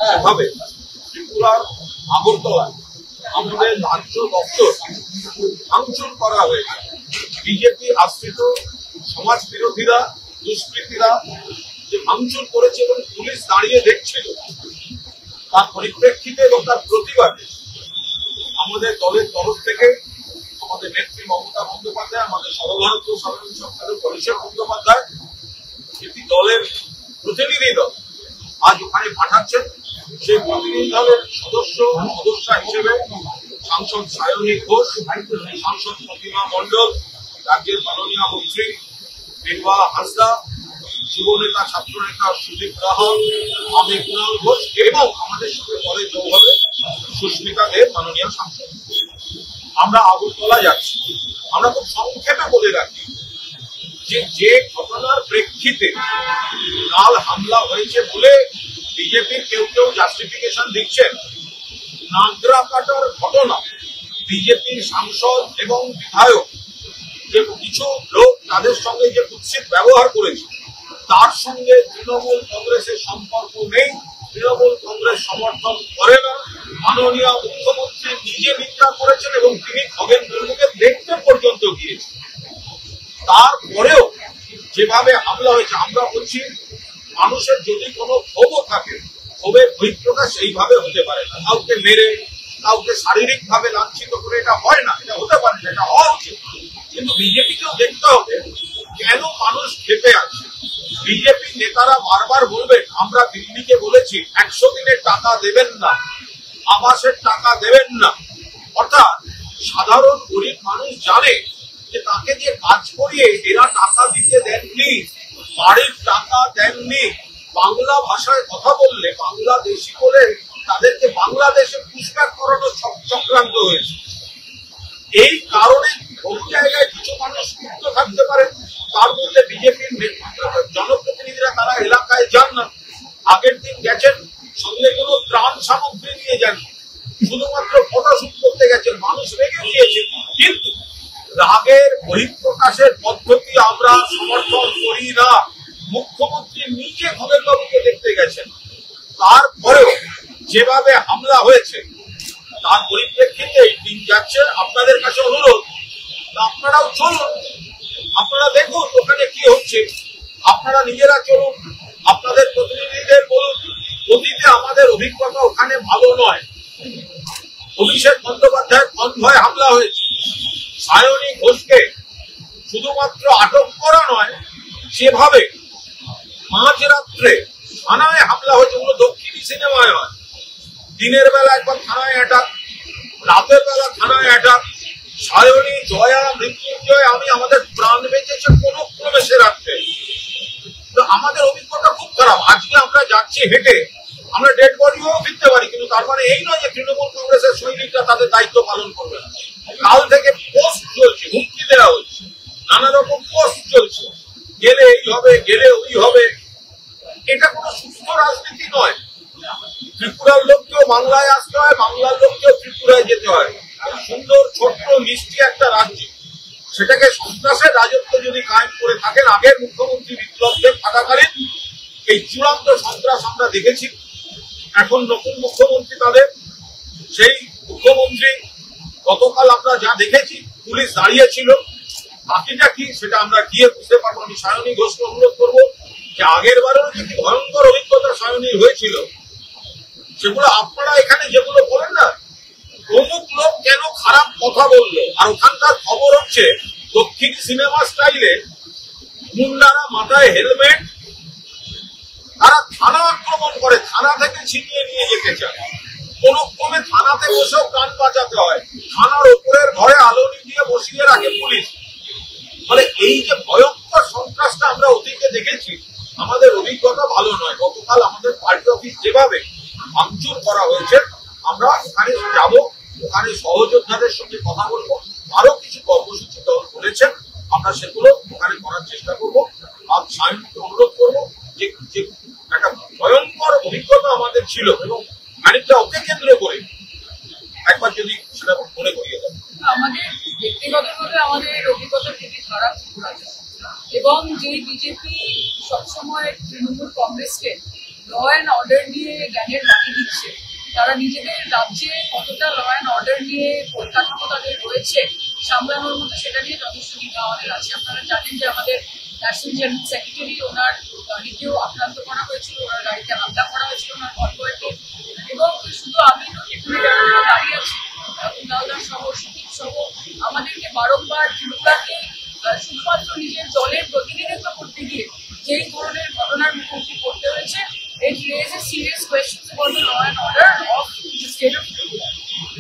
যেভাবে ত্রিপুরার আগরতলায় আমাদের রাজ্য দপ্তর ভাঙচুর করা হয়েছে, বিজেপি আশ্রিত সমাজ বিরোধীরা, দুষ্কৃতীরা যে ভাঙচুর করেছে এবং পুলিশ দাঁড়িয়ে দেখছিল, তার পরিপ্রেক্ষিতে এবং তার প্রতিবাদে আমাদের দলের তরফ থেকে আমাদের নেত্রী মমতা বন্দ্যোপাধ্যায়, আমাদের সর্বভারতীয় সাধারণ সম্পাদক অভিষেক বন্দ্যোপাধ্যায় একটি দলের প্রতিনিধি দল আজ ওখানে পাঠাচ্ছেন। সেই প্রতিনিধি দলের সদস্যা হিসেবে সাংসদ সায়নী ঘোষ, সাংসদ প্রতিমা মণ্ডল, রাজ্যের মাননীয় মন্ত্রী নির্মলা হাসদা, যুবনেতা ছাত্রনেতা সুদীপ রাহা, আমি কুণাল ঘোষ এবং আমাদের সাথে পরে যোগ হবে সুস্মিতা দেব, মাননীয় সাংসদ। আমরা আগরতলা যাচ্ছি। আমরা খুব সংক্ষেপে বলে রাখি যে ঘটনার প্রেক্ষিতে কাল হামলা হয়েছে বলে বিজেপির কেউ কেউ জাস্টিফিকেশন দিচ্ছেন। নাগরা কাটার ঘটনা, বিজেপির সাংসদ এবং বিধায়ক যে কিছু লোক তাদের সঙ্গে যে কুৎসিত ব্যবহার করেছে, তার সঙ্গে তৃণমূল কংগ্রেসের সম্পর্ক নেই। তৃণমূল কংগ্রেস সমর্থন করে না। মাননীয় মুখ্যমন্ত্রী নিজে নিন্দা করেছেন এবং তিনি খগেন মুর্মুকে দেখতে পর্যন্ত গিয়েছেন। তারপরেও যেভাবে হামলা হয়েছে, আমরা বলছি মানুষের যদি কোনো ক্ষোভও থাকে, ক্ষোভের বহিঃপ্রকাশ এইভাবে হতে পারে না। কাউকে মেরে, কাউকে শারীরিক ভাবে লাঞ্ছিত করে এটা হয় না, এটা হতে পারে না, এটা হওয়া উচিত। কিন্তু বিজেপিকেও দেখতে হবে কেন মানুষ ক্ষেপে আছে। বিজেপি নেতারা বারবার বলবেন, আমরা দিল্লিকে বলেছি 100 দিনের টাকা দেবেন না, আবাসের টাকা দেবেন না। অর্থাৎ সাধারণ গরিব মানুষ জানে যে তাকে যে কাজ করিয়ে এরা টাকা দিতে দেননি, বাড়ির টাকা দেননি। বাংলা ভাষায় কথা বললে বাংলাদেশি বলে তাদেরকে বাংলাদেশে পুশব্যাক করানোর চক্রান্ত হয়েছে। এই কারণে বহু জায়গায় কিছু মানুষ মুক্ত থাকতে পারে। তার মধ্যে বিজেপির জনপ্রতিনিধিরা তারা এলাকায় যান না, আগের দিন গেছেন, সঙ্গে কোনো ত্রাণ সামগ্রী নিয়ে যান, শুধুমাত্র ফটোশুট করতে গেছেন। মানুষ রেগে গিয়েছে, কিন্তু রাগের বহিঃপ্রকাশের পদ্ধতি আমরা সমর্থন করি না। মুখ্যমন্ত্রী নিজে খগেনবাবুকে দেখতে গেছেন, তারপরেও যেভাবে হামলা হয়েছে তার পরিপ্রেক্ষিতে এই দিন যাচ্ছে। আপনাদের কাছে অনুরোধ, আপনারাও চলুন, আপনারা দেখুন ওখানে কি হচ্ছে, আপনারা নিজেরা চলুন, আপনাদের প্রতিনিধিদের বলুন। অতীতে আমাদের অভিজ্ঞতা ওখানে ভালো নয়। অভিষেক বন্দ্যোপাধ্যায়ের কনভয়ে হামলা হয়েছে, সায়নী ঘোষকে শুধুমাত্র আটক করা নয়, যেভাবে মাঝরাত্রে থানায় হামলা হয়েছে, ওগুলো দক্ষিণী সিনেমায় হয়। দিনের বেলা একবার থানায় অ্যাটাক, রাতের বেলা থানায় অ্যাটাক। সায়নী, জয়া, মৃত্যুঞ্জয়, আমি আমাদের প্রাণ বেঁচেছে কোনো ক্রমে সে রাখতে। আমাদের অভিজ্ঞতা খুব খারাপ। আজকে আমরা যাচ্ছি হেঁটে, আমরা ডেড বডিও ফিরতে পারি, কিন্তু তার মানে এই নয় যে তৃণমূল কংগ্রেসের সৈনিকরা তাদের দায়িত্ব পালন করবে না। কাল থেকে পোস্ট চলছে, হুমকি দেওয়া হচ্ছে, নানা রকম পোস্ট চলছে, গেলে এই হবে, গেলে ওই হবে। এটা কোনো সুস্থ রাজনীতি নয়। ত্রিপুরার লোককেও বাংলায় আসতে হয়, বাংলার লোককেও ত্রিপুরায় যেতে হয়। সুন্দর ছোট্ট মিষ্টি একটা রাজ্য, সেটাকে সন্ত্রাসের রাজত্ব যদি কায়েম করে থাকেন, আগের মুখ্যমন্ত্রী বিপ্লব দেব থাকাকালীন এই চূড়ান্ত সন্ত্রাস আমরা দেখেছি। এখন নতুন মুখ্যমন্ত্রী তাদের, সেই মুখ্যমন্ত্রী গতকাল আমরা যা দেখেছি, পুলিশ দাঁড়িয়েছিল, বাকিটা কি সেটা আমরা গিয়ে বুঝতে পারবো। আমি সায়নী ঘোষকে অনুরোধ করবো যে আগের বারেও যে ভয়ঙ্কর অভিজ্ঞতা সায়নীর হয়েছিল, সেগুলো আপনারা এখানে যেগুলো বলেন না, অমুক লোক কেন খারাপ কথা বললো, আর ওখানকার খবর হচ্ছে দক্ষিণ সিনেমা স্টাইলে মুন্ডারা মাথায় হেলমেট, তারা থানা আক্রমণ করে, থানা থেকে ছিনিয়ে নিয়ে যেতে চায়। কোন ক্রমে থানাতে বসেও প্রাণ বাঁচাতে হয়, থানার উপরের ঘরে আলো দিয়ে বসিয়ে রাখে পুলিশ। মানে এই যে ভয়ঙ্কর সন্ত্রাসটা আমরা অতীতে দেখেছি, আমাদের অভিজ্ঞতা ভালো নয়। গতকাল আমাদের পার্টি অফিস যেভাবে ভাঙচুর করা হয়েছে, আমরা ওখানে যাব, ওখানে সহযোদ্ধাদের সঙ্গে কথা বলবো। আরো কিছু কর্মসূচি দল করেছেন, আমরা সেগুলো ওখানে করার চেষ্টা করবো। আর সায়নীকে অনুরোধ করবো যে একটা ভয়ঙ্কর অভিজ্ঞতা আমাদের ছিল এবং খানিকটা ওকে কেন্দ্র করে একবার যদি সেটা মনে করিয়ে দেন। আমাদের ব্যক্তিগতভাবে আমাদের অভিজ্ঞতা খুবই খারাপ এবং যে বিজেপি সবসময় তৃণমূল কংগ্রেসকে ল অ্যান্ড অর্ডার নিয়ে জ্ঞানের বাকি তারা নিজেদের রাজ্যে কতটা ল অ্যান্ড অর্ডার নিয়ে পরিকাঠামো তাদের রয়েছে সামলানোর মতো, সেটা নিয়ে যথেষ্ট দ্বিধা আমাদের আছে। আপনারা জানেন যে আমাদের ন্যাশনাল জেনারেল সেক্রেটারি, ওনার গাড়িতেও আক্রান্ত করা হয়েছিল, ওনার গাড়িতে হামলা করা হয়েছিল ওনার কনভয়েতে। এবং শুধু আমি নয়, এখানে যারা দাঁড়িয়ে আছি কুনালদা সহ সুদীপ সহ, আমাদেরকে বারংবার ত্রিপুরাকে শুধুমাত্র নিজের দলের প্রতিনিধিত্ব করতে গিয়ে যেই ধরনের ঘটনার মুখোমুখি করতে হয়েছে, it raises serious questions about the law and order of the state of Tripura.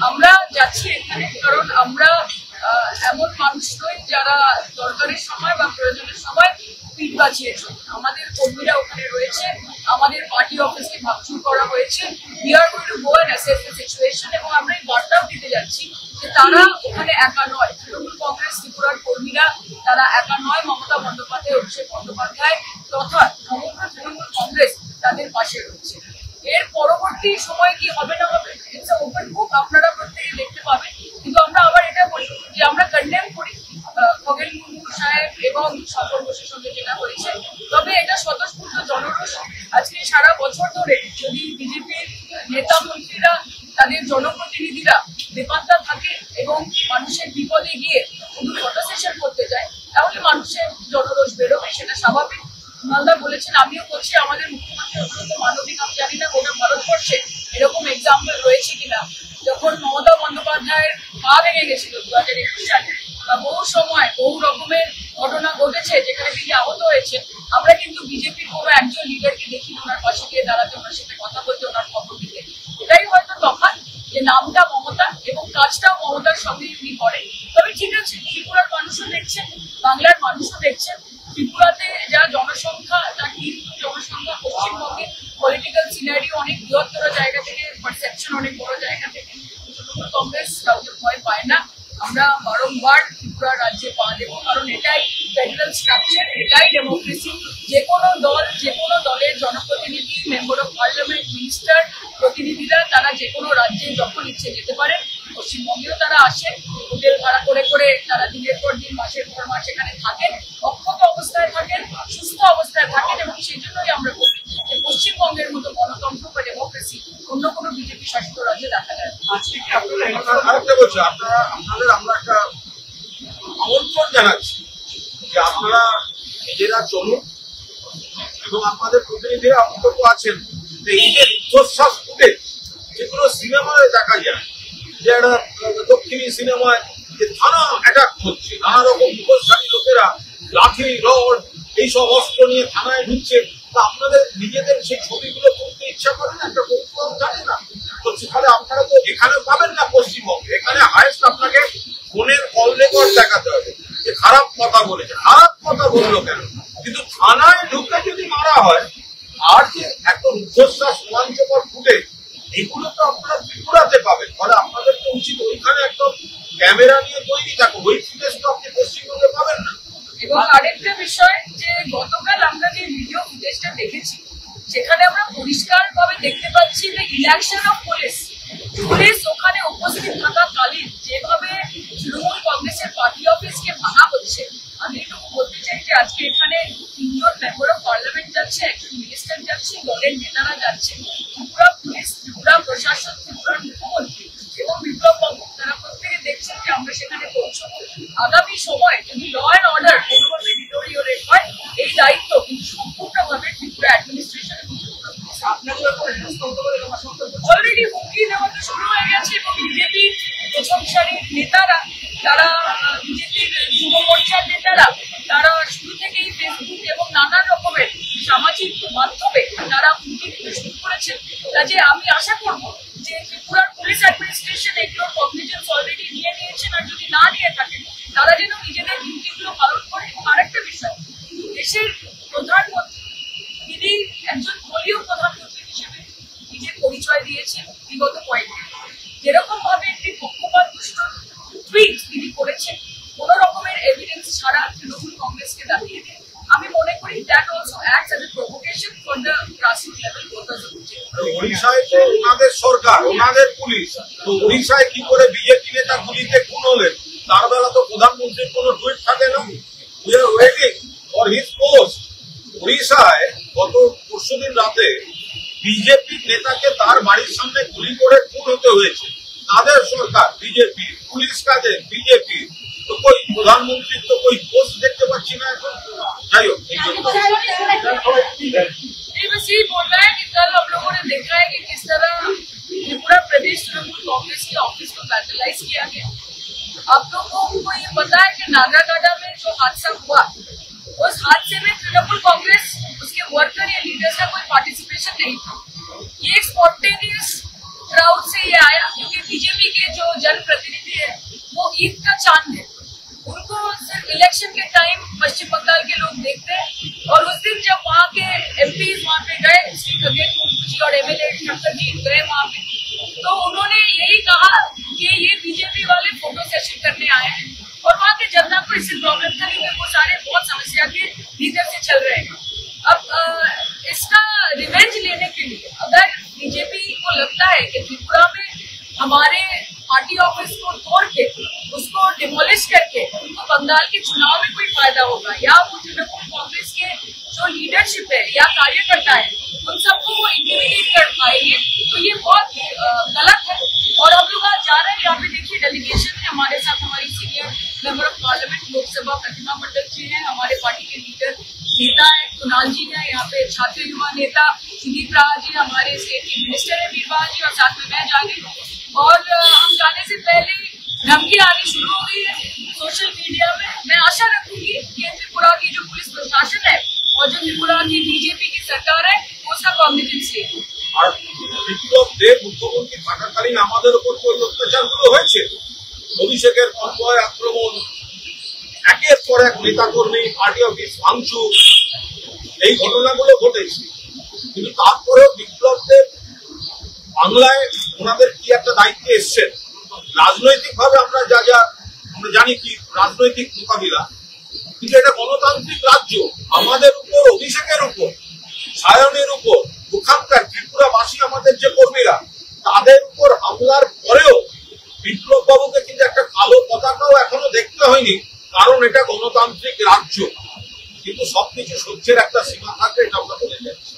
আমরা যাচ্ছি এখানে কারণ আমরা এমন মানুষ নই যারা দরকারের সময় বা প্রয়োজনের সময় পিঠ বাঁচিয়েছে। আমাদের কর্মীরা ওখানে রয়েছে, আমাদের পার্টি অফিসে ভাঙচুর করা হয়েছে। We are going to go and assess the situation, এবং আমরা এই বার্তাও দিতে যাচ্ছি যে তারা ওখানে একা নয়, তৃণমূল কংগ্রেস ত্রিপুরার কর্মীরা তারা একা নয়, মমতা বন্দ্যোপাধ্যায়, অভিষেক বন্দ্যোপাধ্যায় তথা সমগ্র তৃণমূল কংগ্রেস তাদের পাশে রয়েছে। এর পরবর্তী সময় কি হবে না হবে, ইটস আ ওপেন বুক, আপনারা প্রত্যেকে দেখতে পাবেন। কিন্তু আমরা আবার এটা বলি যে আমরা কন্ডেম করি খগেন মুর্মু সাহেব এবং সফল ঘোষের সঙ্গে যেটা হয়েছে, তবে এটা স্বতঃস্ফূর্ত জনরোষ। আজকে সারা বছর ধরে যদি বিজেপির নেতা মন্ত্রীরা, তাদের জনপ্রতিনিধিরা বেপাত্তা থাকে এবং মানুষের বিপদে গিয়ে শুধু ফটো সেশন করতে যায়, তাহলে মানুষের জনরোষ বেরোবে, সেটা স্বাভাবিক। কুনালদা বলেছেন, আমিও বলছি, আমাদের মুখ্যমন্ত্রী অত্যন্ত মানবিক। আমি জানি না গোটা ভারতবর্ষে এরকম এক্সাম্পল রয়েছে কিনা, যখন মমতা বন্দ্যোপাধ্যায়ের পা ভেঙে গেছিল 2021 সালে, বা বহু সময় বহু রকমের ঘটনা ঘটেছে যেখানে তিনি আহত হয়েছে, আমরা কিন্তু বিজেপির কোনো একজন লিডারকে দেখি ওনার পাশে গিয়ে দাঁড়াতে, ওনার সাথে কথা বলতে, ওনার খবর দিতে। এটাই হয়তো তফাৎ, যে নামটা মমতা এবং কাজটাও মমতার সঙ্গে উনি করেন। তবে ঠিক আছে, ত্রিপুরার মানুষও দেখছেন, বাংলার মানুষও দেখছেন, ত্রিপুরাতে যা জনসংখ্যা, তার কিন্তু জনসংখ্যা পশ্চিমবঙ্গে পলিটিক্যাল সিনারিও অনেক বৃহত্তর জায়গা থেকে, পারসেপশন অনেক বড় জায়গা থেকে তৃণমূল কংগ্রেস কাউকে ভয় পায় না। আমরা বারংবার ত্রিপুরা রাজ্যে পা দেবো, কারণ এটাই ফেডারেল স্ট্রাকচার, এটাই ডেমোক্রেসি। যে কোনো দল, যে কোনো দলের জনপ্রতিনিধি, মেম্বার অফ পার্লামেন্ট, মিনিস্টার, প্রতিনিধিরা তারা যে কোনো রাজ্যে যখন ইচ্ছে যেতে পারেন। পশ্চিমবঙ্গেও তারা আসেন, হোটেল ভাড়া করে করে তারা দিনের পর দিন, মাসের পর মাস এখানে থাকেন, অক্ষত অবস্থায় থাকেন, সুস্থ অবস্থায় থাকেন। এবং সেই জন্যই আমরা বলি যে পশ্চিমবঙ্গের মতো গণতন্ত্র বা ডেমোক্রেসি অন্য কোনো বিজেপি শাসিত রাজ্যে দেখা যায়। আজকে কি আরেকটা বলছি, আপনাদের আমরা একটা আমন্ত্রণ জানাচ্ছি যে আপনারা নিজেরা চলুন, এবং আপনাদের প্রতিনিধিরা অন্তত আছেন যে এই যে রুদ্ধশ্বাস ফুটেজ যেগুলো সিনেমায় দেখা যায়, যে একটা দক্ষিণী সিনেমায় যে থানা অ্যাটাক হচ্ছে, নানা রকম মুখোশধারী লোকেরা লাঠি, রড, এইসব অস্ত্র নিয়ে থানায় ঢুকছে, তা আপনাদের নিজেদের সেই ছবিগুলো করতে ইচ্ছা করে না? একটা কৌতূহল থাকে না? তো সেখানে আপনারা তো এখানে পাবেন না পশ্চিমবঙ্গে, এখানে হায়েস্ট আপনাকে ফোনের কল রেকর্ড দেখাতে হবে যে খারাপ কথা বলেছে। খারাপ কথা বললো কেন? কিন্তু থানায় ঢুকে যদি মারা হয়, আর যে এত রুদ্ধশ্বাস রোমাঞ্চকর ফুটে, এগুলো তো আপনারা ত্রিপুরাতে পাবেন। ফলে আপনাদের তো উচিত ওইখানে একদম ক্যামেরা নিয়ে তৈরি থাকো, ওই ফুটেজ তো আপনি পশ্চিমবঙ্গে পাবেন না। এবং আরেকটা বিষয়, যে গতকাল আমরা যে ভিডিও ফুটেজটা দেখেছি, সেখানে আমরা পরিষ্কার ভাবে দেখতে পাচ্ছি যে ইলেকশন অফ পুলিশ ওখানে উপস্থিত থাকাকালীন যেভাবে তৃণমূল কংগ্রেসের পার্টি অফিসকে ভাঙা হচ্ছে। আমি একটু বলতে চাই যে আজকে এখানে 3 জন মেম্বার অফ পার্লামেন্ট যাচ্ছে, একজন মিনিস্টার যাচ্ছে, দলের নেতারা যাচ্ছে, ত্রিপুরা পুলিশ, ত্রিপুরা প্রশাসন, ত্রিপুরার মুখ্যমন্ত্রী এবং বিপ্লব বাবু, তারা প্রত্যেকে দেখছেন যে আমরা সেখানে পৌঁছবো। আগামী সময় যদি ল অ্যান্ড অর্ডার কোনোভাবে ডিটোরিওরেট হয়, এই দায়িত্ব কিন্তু সম্পূর্ণভাবে ত্রিপুরা অ্যাডমিনিস্ট্রেশন অলরেডি হুমকি দেওয়া তো শুরু হয়ে গেছে। এবং বিজেপির প্রথম সারির নেতারা, তারা বিজেপির যুব মোর্চার নেতারা, তারা শুরু থেকেই ফেসবুক এবং নানান রকমের সামাজিক মাধ্যমে তারা হুমকি দিতে শুরু করেছেন। কাজে আমি আশা করবো যে ত্রিপুরার পুলিশ অ্যাডমিনিস্ট্রেশন এগুলোর কগনিজেন্স অলরেডি নিয়ে নিয়েছেন, আর যদি না নিয়ে থাকেন তারা যেন নিজেদের ডিউটিগুলো পালন করে। এবং আরেকটা বিষয়, দেশের প্রধানমন্ত্রী তিনি একজন দলীয় প্রধানমন্ত্রী হিসেবে নিজের পরিচয় দিয়েছেন বিগত কয়েকদিন। যেরকম ভাবে একটি পক্ষপাতদুষ্ট টুইট তিনি করেছেন, কোন রকমের এভিডেন্স ছাড়া তৃণমূল কংগ্রেসকে দাঁড়িয়ে দিয়ে, আমি মনে করি that also acts as a provocation for the grassroot level voters of BJP. ওড়িশায় তো ওনাদের সরকার, ওনাদের পুলিশ, তো ওড়িশায় কি করে বিজেপি নেতা গুলিতে খুন হলেন, তার বেলা তো প্রধানমন্ত্রীর কোনো টুইট থাকে না। We are waiting for his post. ওড়িশায় গত পরশুদিন রাতে বিজেপি নেতাকে তার বাড়ির সামনে গুলি করে খুন হতে হয়েছে, তাদের সরকার বিজেপি, পুলিশ কাজে বিজেপি, তো কই প্রধানমন্ত্রীর তো कोई পোস্ট দেখতে পাচ্ছি না এখন। যাই হোক, बस यही बोल रहा है कि कल हम लोगों ने देखा है कि किस तरह त्रिपुरा प्रदेश तृणमूल कांग्रेस के ऑफिस को वैंडलाइज किया गया। आप लोगों को ये पता है कि नागाकाडा में जो हादसा हुआ, उस हादसे में तृणमूल कांग्रेस, उसके वर्कर या लीडर्स का कोई पार्टिसिपेशन नहीं था। ये एक स्पॉन्टेनियस क्राउड से ये आया, क्योंकि बीजेपी के जो जनप्रतिनिधि है वो ईद का चांद है, उनको सिर्फ इलेक्शन के टाइम पश्चिम बंगाल के लोग देखते हैं। और उस दिन जब वहाँ के एमपी वहाँ पे गए, श्री खगेन मुर्मू जी और एमएलए शंकर जी गए वहाँ पे, तो उन्होंने यही कहा कि ये बीजेपी वाले फोटो सेशन करने आए हैं और वहाँ के जनता को इससे प्रॉब्लम था, क्योंकि वो सारे बहुत समस्या के लीडर से चल रहे हैं। अब इसका रिवेंज लेने के लिए अगर बीजेपी को लगता है कि त्रिपुरा में हमारे पार्टी ऑफिस को तोड़ के उसको डिमोलिश करके उनको बंगाल के चुनाव में कोई फायदा होगा, या वो तृणमूल कांग्रेस के जो लीडरशिप है या कार्यकर्ता है उन सबको वो इंटिमिडेट कर पाएंगे, तो ये बहुत गलत है। और हम लोग आज जा रहे हैं, यहाँ पे देखिए डेलीगेशन है हमारे साथ, हमारी senior member of parliament Lok Sabha Pratima Mondal ji हैं, हमारे पार्टी के लीडर नेता है कुणाल जी हैं, यहाँ पे छात्र युवा नेता सुदीप राज जी, हमारे स्टेट के मिनिस्टर है वीरवाल जी, और साथ में मैं जा रही हूँ। और हम जाने से पहले धमकी आनी शुरू हो गई है सोशल मीडिया में। मैं आशा रखूंगी कि त्रिपुरा की जो पुलिस प्रशासन है और जो त्रिपुरा की बीजेपी की सरकार है वो उसका कॉग्निजेंस ले। আর বিপ্লব দেব মুখ্যমন্ত্রী থাকাকালীন আমাদের উপর কোন অত্যাচারগুলো হয়েছে, অভিষেকের কনভয় আক্রমণ, একের পর এক নেতাকর্মী পার্টি অফিস ভাঙচুর, এই ঘটনাগুলো ঘটেছে। কিন্তু তারপরেও বিপ্লব দেব বাংলায় ওনাদের কি একটা দায়িত্বে এসছেন, রাজনৈতিক ভাবে আমরা আমরা জানি কি রাজনৈতিক মোকাবিলা, কিন্তু এটা গণতান্ত্রিক রাজ্য, আমাদের উপর অভিষেকের উপর সায়নের উপর ওখানকার ত্রিপুরাবাসী আমাদের যে কর্মীরা তাদের উপর হামলার পরেও বিপ্লব বাবুকে কিন্তু একটা কালো পতাকাও এখনো দেখতে হয়নি, কারণ এটা গণতান্ত্রিক রাজ্য। কিন্তু সবকিছু সহ্যের একটা সীমা থাকে, এটা আমরা বলে যাচ্ছি।